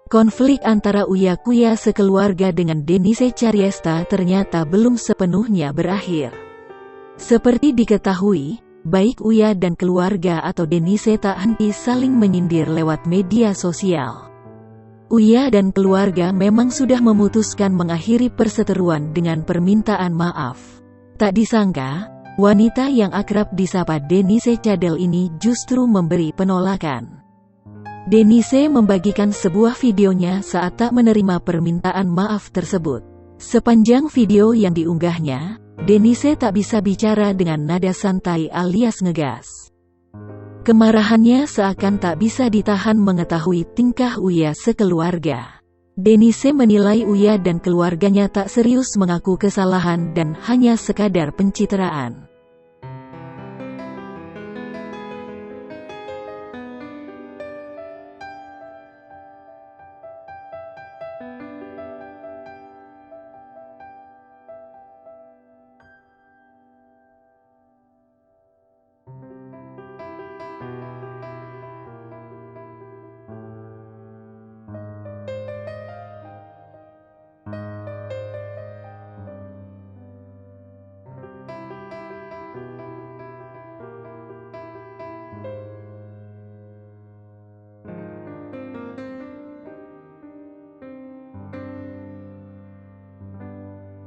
Konflik antara Uya-Kuya sekeluarga dengan Denise Caryesta ternyata belum sepenuhnya berakhir. Seperti diketahui, baik Uya dan keluarga atau Denise tak henti saling menyindir lewat media sosial. Uya dan keluarga memang sudah memutuskan mengakhiri perseteruan dengan permintaan maaf. Tak disangka, wanita yang akrab disapa Denise Cadel ini justru memberi penolakan. Denise membagikan sebuah videonya saat tak menerima permintaan maaf tersebut. Sepanjang video yang diunggahnya, Denise tak bisa bicara dengan nada santai alias ngegas. Kemarahannya seakan tak bisa ditahan mengetahui tingkah Uya sekeluarga. Denise menilai Uya dan keluarganya tak serius mengaku kesalahan dan hanya sekadar pencitraan.